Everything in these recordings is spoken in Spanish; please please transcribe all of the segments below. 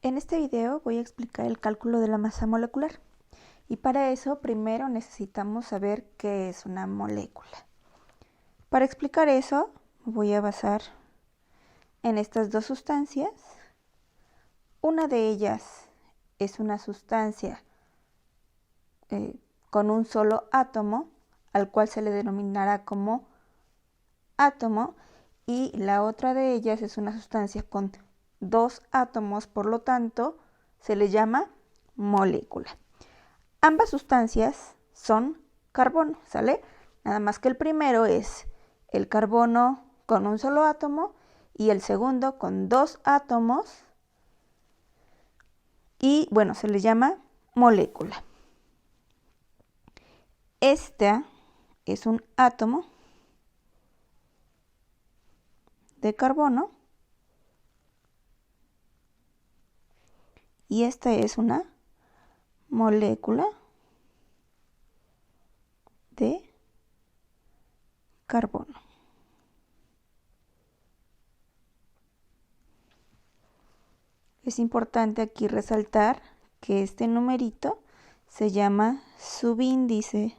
En este video voy a explicar el cálculo de la masa molecular y para eso primero necesitamos saber qué es una molécula. Para explicar eso voy a basar en estas dos sustancias. Una de ellas es una sustancia con un solo átomo, al cual se le denominará como átomo, y la otra de ellas es una sustancia con dos átomos, por lo tanto se le llama molécula. Ambas sustancias son carbono, ¿sale? Nada más que el primero es el carbono con un solo átomo y el segundo con dos átomos y bueno, se le llama molécula. Esta es un átomo de carbono y esta es una molécula de carbono. Es importante aquí resaltar que este numerito se llama subíndice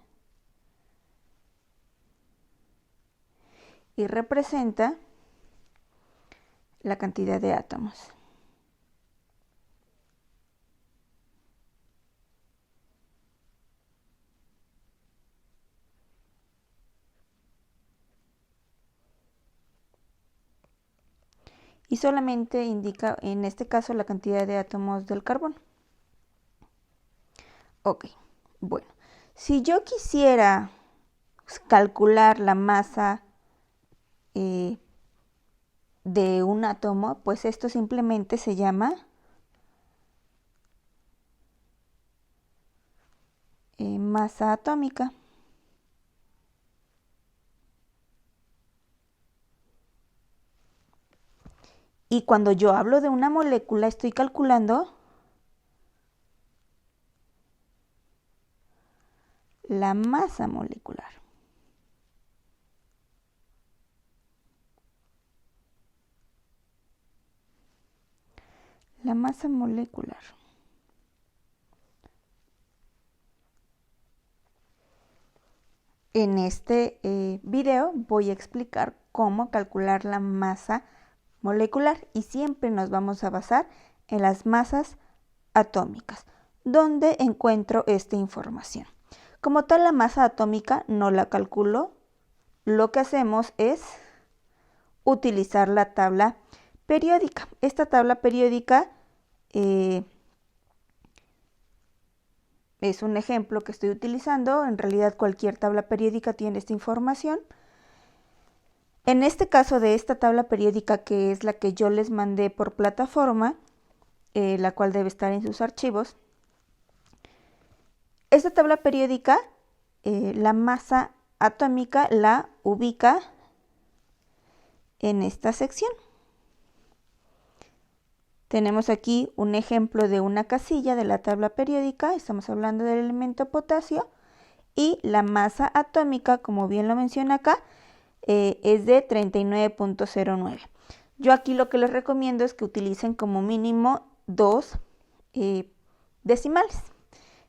y representa la cantidad de átomos. Y solamente indica en este caso la cantidad de átomos del carbono. Ok, bueno, si yo quisiera calcular la masa de un átomo, pues esto simplemente se llama masa atómica. Y cuando yo hablo de una molécula, estoy calculando la masa molecular. La masa molecular. En este video voy a explicar cómo calcular la masa molecular y siempre nos vamos a basar en las masas atómicas, donde encuentro esta información. Como tal, la masa atómica no la calculo, lo que hacemos es utilizar la tabla periódica. Esta tabla periódica es un ejemplo que estoy utilizando. En realidad cualquier tabla periódica tiene esta información. En este caso de esta tabla periódica, que es la que yo les mandé por plataforma, la cual debe estar en sus archivos, esta tabla periódica, la masa atómica la ubica en esta sección. Tenemos aquí un ejemplo de una casilla de la tabla periódica, estamos hablando del elemento potasio, y la masa atómica, como bien lo menciona acá, es de 39.09. Yo aquí lo que les recomiendo es que utilicen como mínimo dos decimales.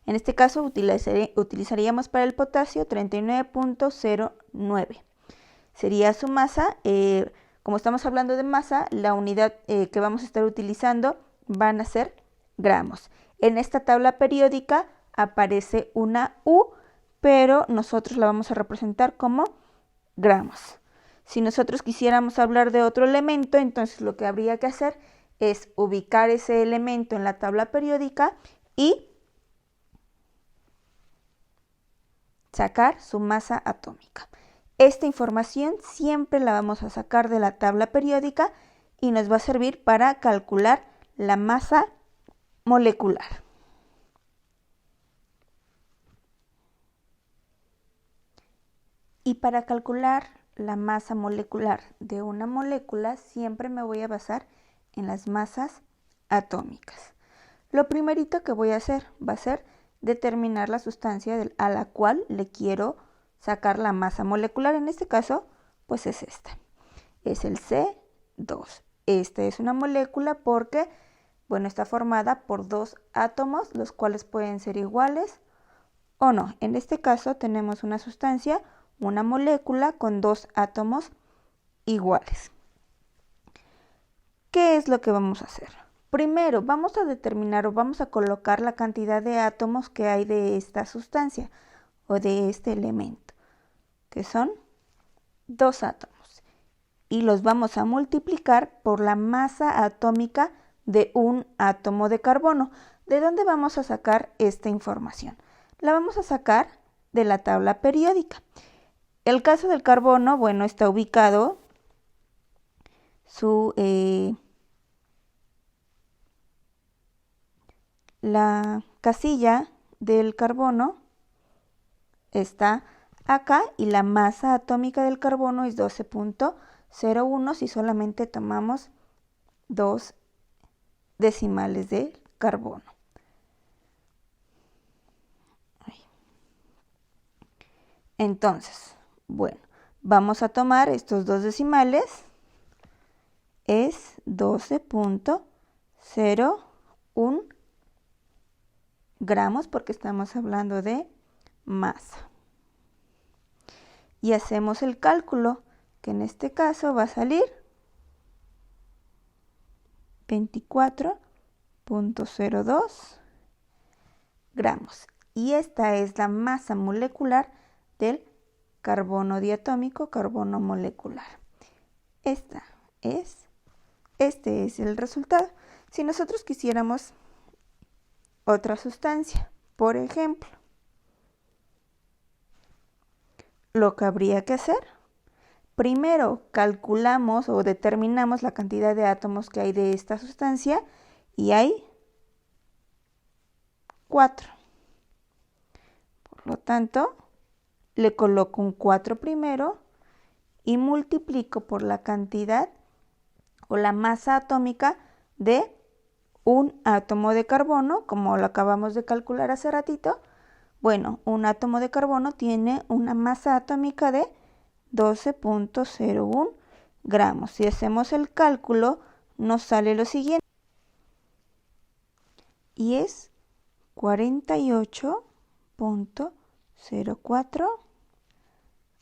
En este caso utilizaríamos para el potasio 39.09. Sería su masa. Como estamos hablando de masa, la unidad que vamos a estar utilizando van a ser gramos. En esta tabla periódica aparece una U, pero nosotros la vamos a representar como gramos. Si nosotros quisiéramos hablar de otro elemento, entonces lo que habría que hacer es ubicar ese elemento en la tabla periódica y sacar su masa atómica. Esta información siempre la vamos a sacar de la tabla periódica y nos va a servir para calcular la masa molecular. Y para calcular la masa molecular de una molécula siempre me voy a basar en las masas atómicas. Lo primerito que voy a hacer va a ser determinar la sustancia a la cual le quiero sacar la masa molecular. En este caso, pues es esta. Es el C2. Esta es una molécula porque Bueno, está formada por dos átomos, los cuales pueden ser iguales o no. En este caso tenemos una sustancia, una molécula con dos átomos iguales. ¿Qué es lo que vamos a hacer? Primero vamos a determinar o vamos a colocar la cantidad de átomos que hay de esta sustancia o de este elemento, que son dos átomos, y los vamos a multiplicar por la masa atómica de un átomo de carbono. ¿De dónde vamos a sacar esta información? La vamos a sacar de la tabla periódica. El caso del carbono, bueno, está ubicado la casilla del carbono está acá y la masa atómica del carbono es 12.01 si solamente tomamos 2 decimales del carbono. Entonces, bueno, vamos a tomar estos 2 decimales, es 12.01 gramos porque estamos hablando de masa. Y hacemos el cálculo, que en este caso va a salir 24.02 gramos. Y esta es la masa molecular del carbono diatómico, carbono molecular. Este es el resultado. Si nosotros quisiéramos otra sustancia, por ejemplo, lo que habría que hacer, primero calculamos o determinamos la cantidad de átomos que hay de esta sustancia y hay 4. Por lo tanto, le coloco un 4 primero y multiplico por la cantidad o la masa atómica de un átomo de carbono, como lo acabamos de calcular hace ratito. Bueno, un átomo de carbono tiene una masa atómica de 12.01 gramos. Si hacemos el cálculo, nos sale lo siguiente. Y es 48.04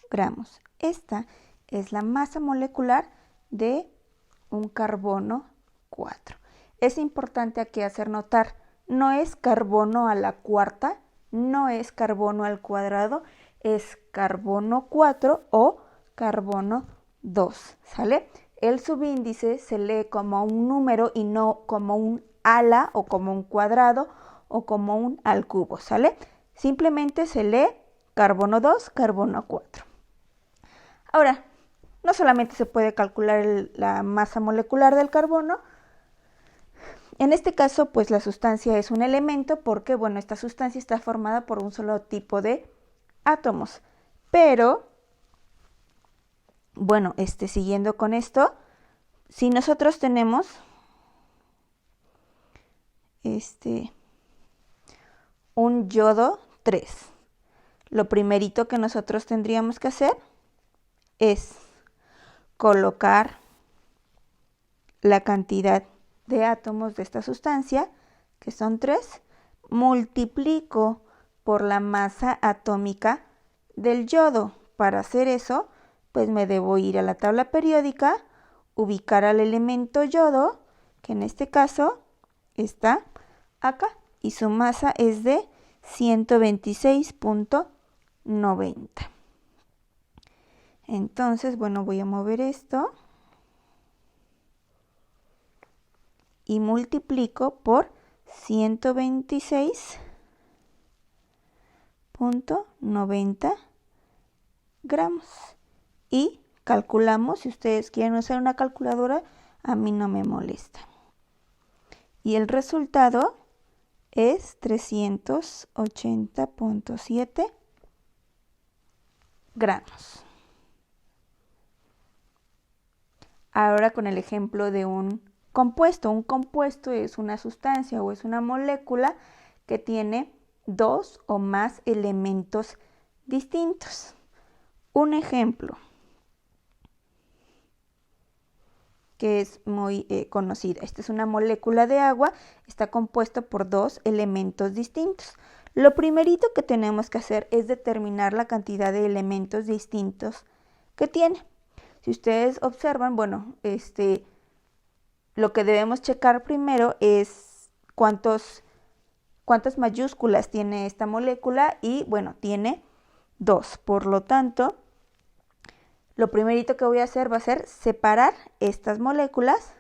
gramos. Esta es la masa molecular de un carbono 4. Es importante aquí hacer notar, no es carbono a la cuarta, no es carbono al cuadrado, es carbono 4 o carbono 2, ¿sale? El subíndice se lee como un número y no como un ala o como un cuadrado o como un al cubo, ¿sale? Simplemente se lee carbono 2, carbono 4. Ahora, no solamente se puede calcular la masa molecular del carbono. En este caso, pues la sustancia es un elemento porque, bueno, esta sustancia está formada por un solo tipo de átomos. Pero, bueno, siguiendo con esto, si nosotros tenemos un yodo 3, lo primerito que nosotros tendríamos que hacer es colocar la cantidad de átomos de esta sustancia, que son 3, multiplico por la masa atómica del yodo. Para hacer eso, pues me debo ir a la tabla periódica, ubicar al elemento yodo, que en este caso está acá, y su masa es de 126.90. Entonces, bueno, voy a mover esto y multiplico por 126.90 gramos. Y calculamos, si ustedes quieren usar una calculadora, a mí no me molesta. Y el resultado es 380.7 gramos. Ahora con el ejemplo de un compuesto. Un compuesto es una sustancia o es una molécula que tiene 2 o más elementos distintos. Un ejemplo. que es muy conocida. Esta es una molécula de agua, está compuesto por dos elementos distintos. Lo primerito que tenemos que hacer es determinar la cantidad de elementos distintos que tiene. Si ustedes observan, bueno, lo que debemos checar primero es cuántas mayúsculas tiene esta molécula y, bueno, tiene 2. Por lo tanto, lo primerito que voy a hacer va a ser separar estas moléculas.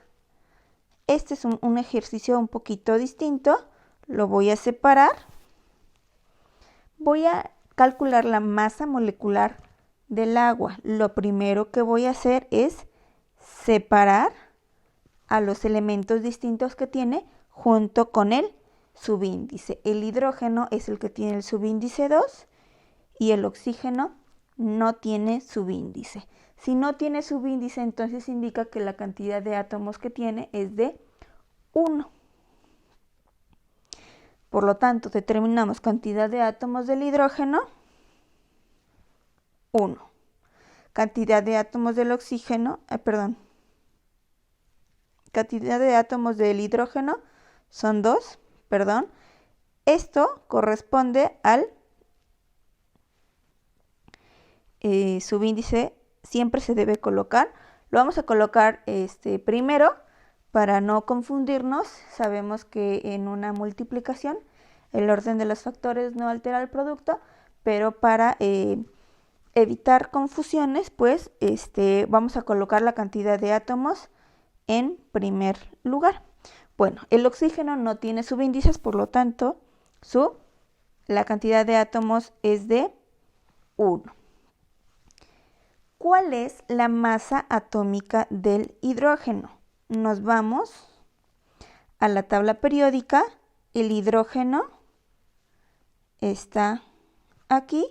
Este es un ejercicio un poquito distinto. Lo voy a separar. Voy a calcular la masa molecular del agua. Lo primero que voy a hacer es separar a los elementos distintos que tiene junto con el subíndice. El hidrógeno es el que tiene el subíndice 2 y el oxígeno no tiene subíndice. Si no tiene subíndice, entonces indica que la cantidad de átomos que tiene es de 1. Por lo tanto, determinamos cantidad de átomos del hidrógeno, 1. Cantidad de átomos del oxígeno, cantidad de átomos del hidrógeno son 2, Esto corresponde al subíndice, siempre se debe colocar. Lo vamos a colocar primero para no confundirnos. Sabemos que en una multiplicación el orden de los factores no altera el producto, pero para evitar confusiones, pues vamos a colocar la cantidad de átomos en primer lugar. Bueno, el oxígeno no tiene subíndices, por lo tanto, la cantidad de átomos es de 1. ¿Cuál es la masa atómica del hidrógeno? Nos vamos a la tabla periódica. El hidrógeno está aquí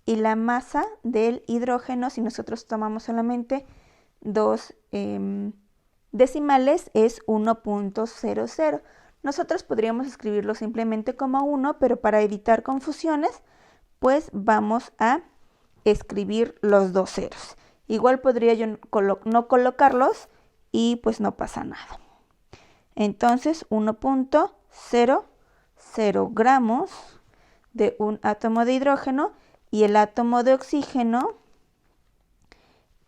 y la masa del hidrógeno, si nosotros tomamos solamente 2 decimales, es 1.00. Nosotros podríamos escribirlo simplemente como 1, pero para evitar confusiones, pues vamos a escribir los 2 ceros. Igual podría yo no colocarlos y pues no pasa nada. Entonces 1.00 gramos de un átomo de hidrógeno y el átomo de oxígeno.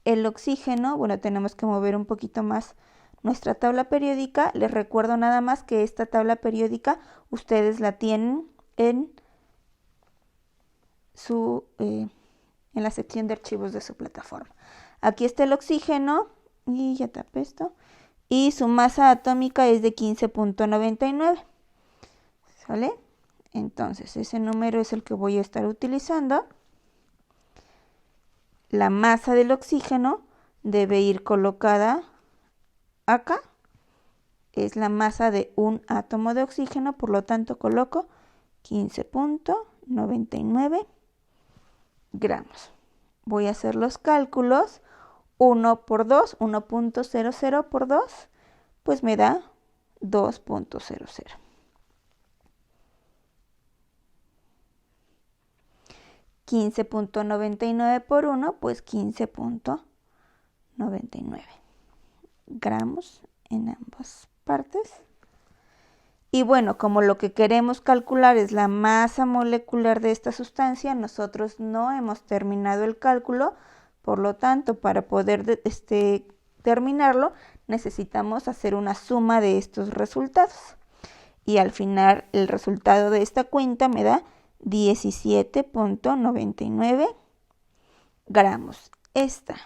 El oxígeno, bueno, tenemos que mover un poquito más nuestra tabla periódica. Les recuerdo nada más que esta tabla periódica ustedes la tienen en la sección de archivos de su plataforma. Aquí está el oxígeno, y ya tapé esto, y su masa atómica es de 15.99, ¿sale? Entonces ese número es el que voy a estar utilizando. La masa del oxígeno debe ir colocada acá. Es la masa de un átomo de oxígeno, por lo tanto coloco 15.99 gramos. Voy a hacer los cálculos. 1 por 2, 1.00 por 2, pues me da 2.00. 15.99 por 1, pues 15.99 gramos en ambas partes. Y bueno, como lo que queremos calcular es la masa molecular de esta sustancia, nosotros no hemos terminado el cálculo. Por lo tanto, para poder terminarlo, necesitamos hacer una suma de estos resultados. Y al final, el resultado de esta cuenta me da 17.99 gramos. Esta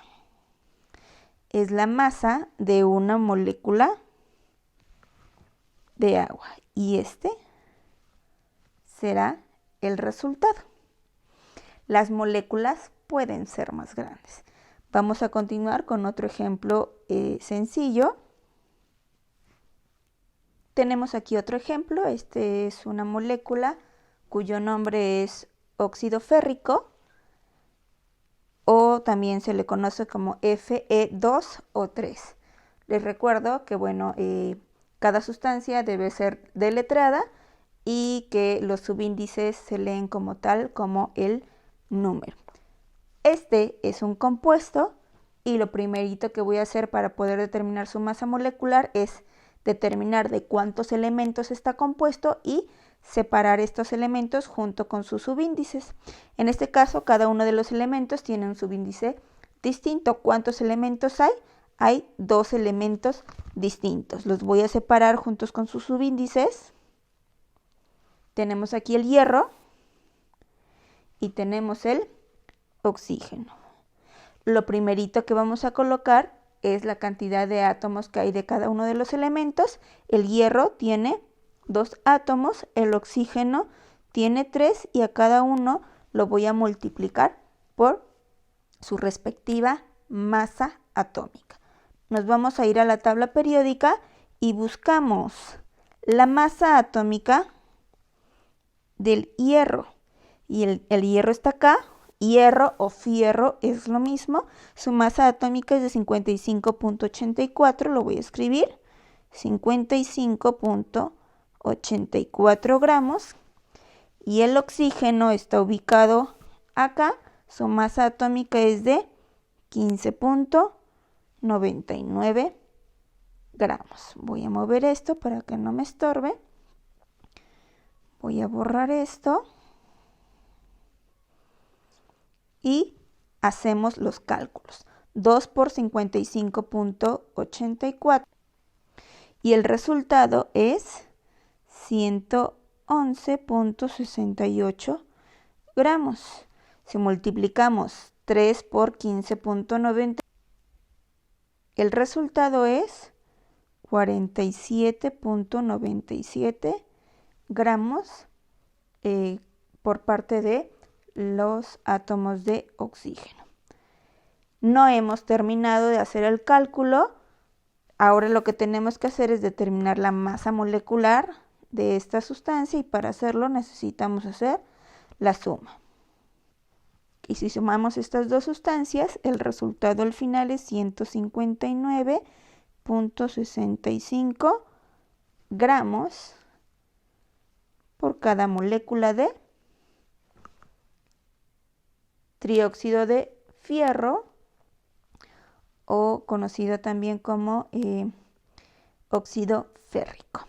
es la masa de una molécula de agua. Y este será el resultado. Las moléculas pueden ser más grandes. Vamos a continuar con otro ejemplo sencillo. Tenemos aquí otro ejemplo. Este es una molécula cuyo nombre es óxido férrico, o también se le conoce como Fe2O3. Les recuerdo que bueno, cada sustancia debe ser deletrada y que los subíndices se leen como tal, como el número. Este es un compuesto y lo primerito que voy a hacer para poder determinar su masa molecular es determinar de cuántos elementos está compuesto y separar estos elementos junto con sus subíndices. En este caso, cada uno de los elementos tiene un subíndice distinto. ¿Cuántos elementos hay? Hay 2 elementos distintos. Los voy a separar juntos con sus subíndices. Tenemos aquí el hierro y tenemos el oxígeno. Lo primerito que vamos a colocar es la cantidad de átomos que hay de cada uno de los elementos. El hierro tiene 2 átomos, el oxígeno tiene 3 y a cada uno lo voy a multiplicar por su respectiva masa atómica. Nos vamos a ir a la tabla periódica y buscamos la masa atómica del hierro. Y el hierro está acá. Hierro o fierro es lo mismo. Su masa atómica es de 55.84. Lo voy a escribir. 55.84 gramos. Y el oxígeno está ubicado acá. Su masa atómica es de 15.99 gramos. Voy a mover esto para que no me estorbe. Voy a borrar esto. Y hacemos los cálculos. 2 por 55.84. Y el resultado es 111.68 gramos. Si multiplicamos 3 por 15.90, el resultado es 47.97 gramos por parte de los átomos de oxígeno. No hemos terminado de hacer el cálculo. Ahora lo que tenemos que hacer es determinar la masa molecular de esta sustancia y para hacerlo necesitamos hacer la suma. Y si sumamos estas dos sustancias, el resultado al final es 159.65 gramos por cada molécula de trióxido de fierro, o conocido también como óxido férrico.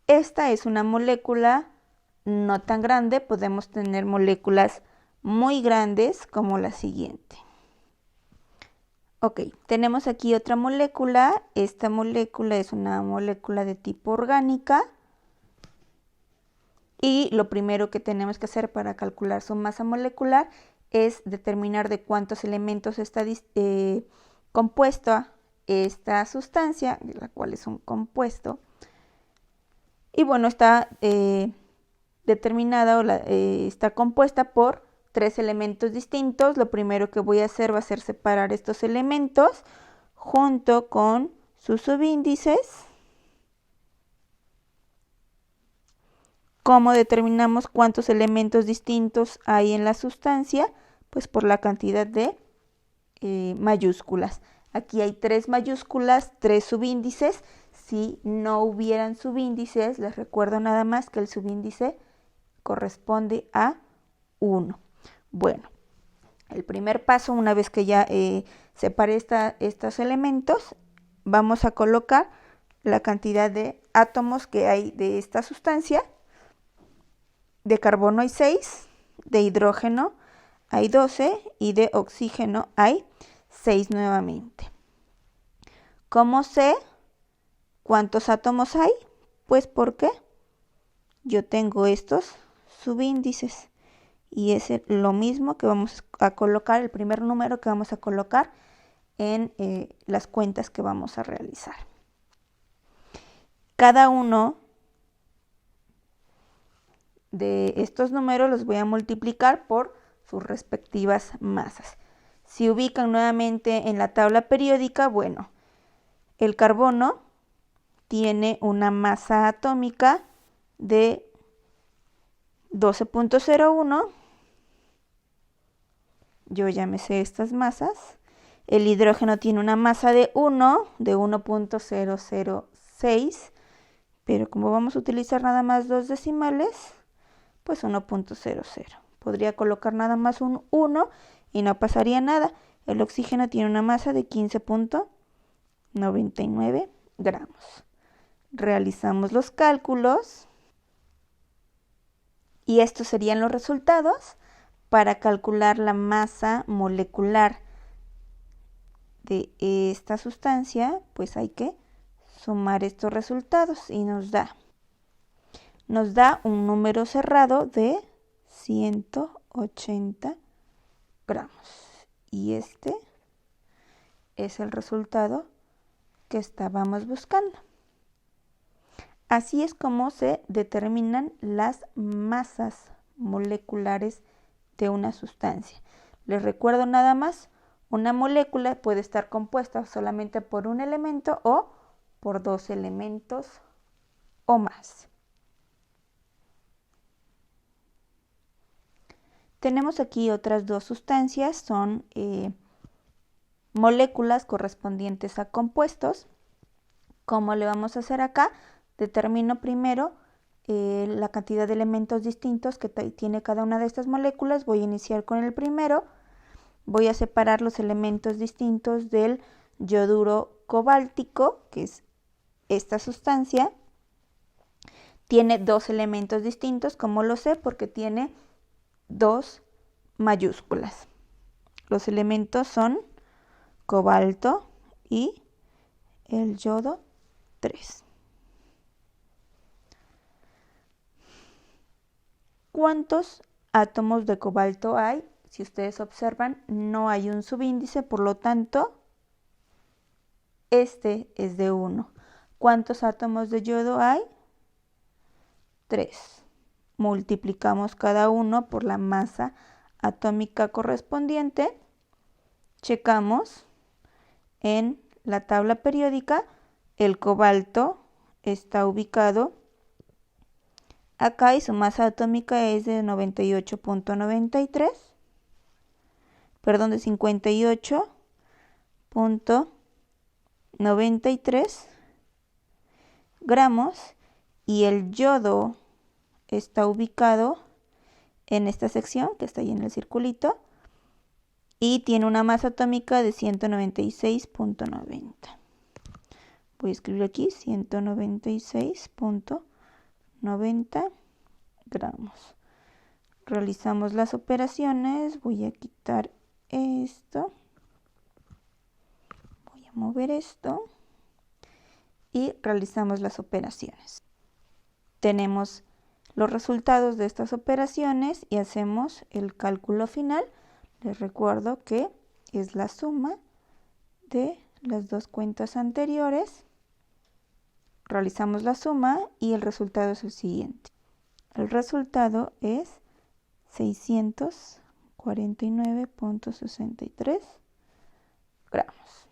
Esta es una molécula no tan grande. Podemos tener moléculas muy grandes como la siguiente. Ok, tenemos aquí otra molécula. Esta molécula es una molécula de tipo orgánica. Y lo primero que tenemos que hacer para calcular su masa molecular es determinar de cuántos elementos está compuesta esta sustancia, la cual es un compuesto. Y bueno, está determinada está compuesta por 3 elementos distintos. Lo primero que voy a hacer va a ser separar estos elementos junto con sus subíndices. ¿Cómo determinamos cuántos elementos distintos hay en la sustancia? Pues por la cantidad de mayúsculas. Aquí hay 3 mayúsculas, 3 subíndices. Si no hubieran subíndices, les recuerdo nada más que el subíndice corresponde a 1. Bueno, el primer paso, una vez que ya separé estos elementos, vamos a colocar la cantidad de átomos que hay de esta sustancia. De carbono hay 6, de hidrógeno hay 12 y de oxígeno hay 6 nuevamente. ¿Cómo sé cuántos átomos hay? Pues porque yo tengo estos subíndices y es lo mismo que vamos a colocar, el primer número que vamos a colocar en las cuentas que vamos a realizar. Cada uno de estos números los voy a multiplicar por sus respectivas masas. Si ubican nuevamente en la tabla periódica, bueno, el carbono tiene una masa atómica de 12.01. Yo ya me sé estas masas. El hidrógeno tiene una masa de 1, de 1.006, pero como vamos a utilizar nada más 2 decimales, pues 1.00. Podría colocar nada más un 1 y no pasaría nada. el oxígeno tiene una masa de 15.99 gramos. Realizamos los cálculos y estos serían los resultados. Para calcular la masa molecular de esta sustancia, pues hay que sumar estos resultados y nos da un número cerrado de 180 gramos. Y este es el resultado que estábamos buscando. Así es como se determinan las masas moleculares de una sustancia. Les recuerdo nada más, una molécula puede estar compuesta solamente por un elemento o por dos elementos o más. Tenemos aquí otras dos sustancias, son moléculas correspondientes a compuestos. ¿Cómo le vamos a hacer acá? Determino primero la cantidad de elementos distintos que tiene cada una de estas moléculas. Voy a iniciar con el primero. Voy a separar los elementos distintos del yoduro cobáltico, que es esta sustancia. Tiene dos elementos distintos, ¿cómo lo sé? Porque tiene dos mayúsculas. Los elementos son cobalto y el yodo 3. ¿Cuántos átomos de cobalto hay? Si ustedes observan, no hay un subíndice, por lo tanto, este es de 1. ¿Cuántos átomos de yodo hay? 3. Multiplicamos cada uno por la masa atómica correspondiente. Checamos en la tabla periódica, el cobalto está ubicado acá y su masa atómica es de 98.93, perdón, de 58.93 gramos, y el yodo está ubicado en esta sección que está ahí en el circulito y tiene una masa atómica de 196.90. Voy a escribir aquí 196.90 gramos. Realizamos las operaciones. Voy a quitar esto. Voy a mover esto. Y realizamos las operaciones. Tenemos los resultados de estas operaciones y hacemos el cálculo final. Les recuerdo que es la suma de las dos cuentas anteriores. Realizamos la suma y el resultado es el siguiente. El resultado es 649.63 gramos.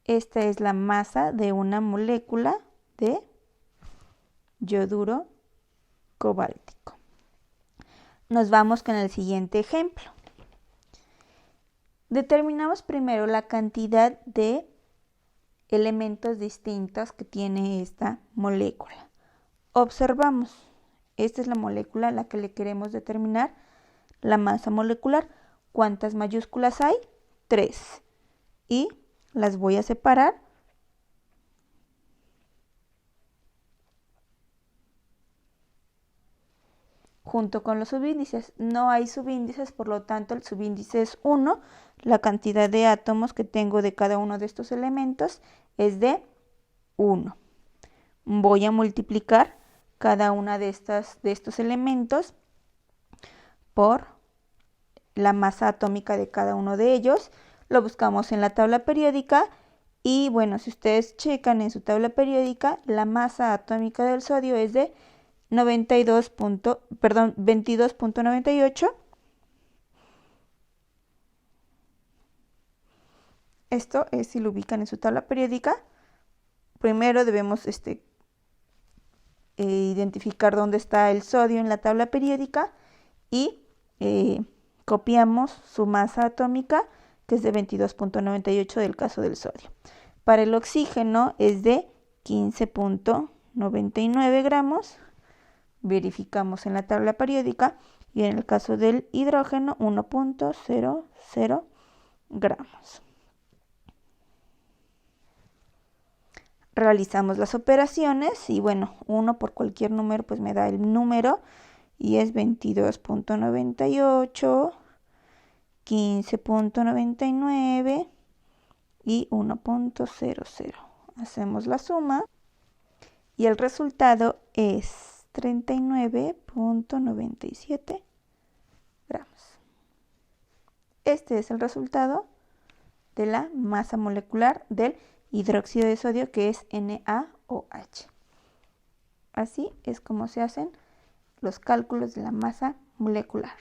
Esta es la masa de una molécula de yoduro cobáltico. Nos vamos con el siguiente ejemplo. Determinamos primero la cantidad de elementos distintos que tiene esta molécula. Observamos, esta es la molécula a la que le queremos determinar la masa molecular. ¿Cuántas mayúsculas hay? 3. Y las voy a separar junto con los subíndices. No hay subíndices, por lo tanto el subíndice es 1. La cantidad de átomos que tengo de cada uno de estos elementos es de 1. Voy a multiplicar cada una de estos elementos por la masa atómica de cada uno de ellos. Lo buscamos en la tabla periódica y bueno, si ustedes checan en su tabla periódica, la masa atómica del sodio es de 22.98. Esto es si lo ubican en su tabla periódica. Primero debemos identificar dónde está el sodio en la tabla periódica y copiamos su masa atómica, que es de 22.98 del caso del sodio. Para el oxígeno es de 15.99 gramos. Verificamos en la tabla periódica y en el caso del hidrógeno 1.00 gramos. Realizamos las operaciones y bueno, 1 por cualquier número pues me da el número y es 22.98, 15.99 y 1.00. Hacemos la suma y el resultado es 39.97 gramos. Este es el resultado de la masa molecular del hidróxido de sodio, que es NaOH. Así es como se hacen los cálculos de la masa molecular.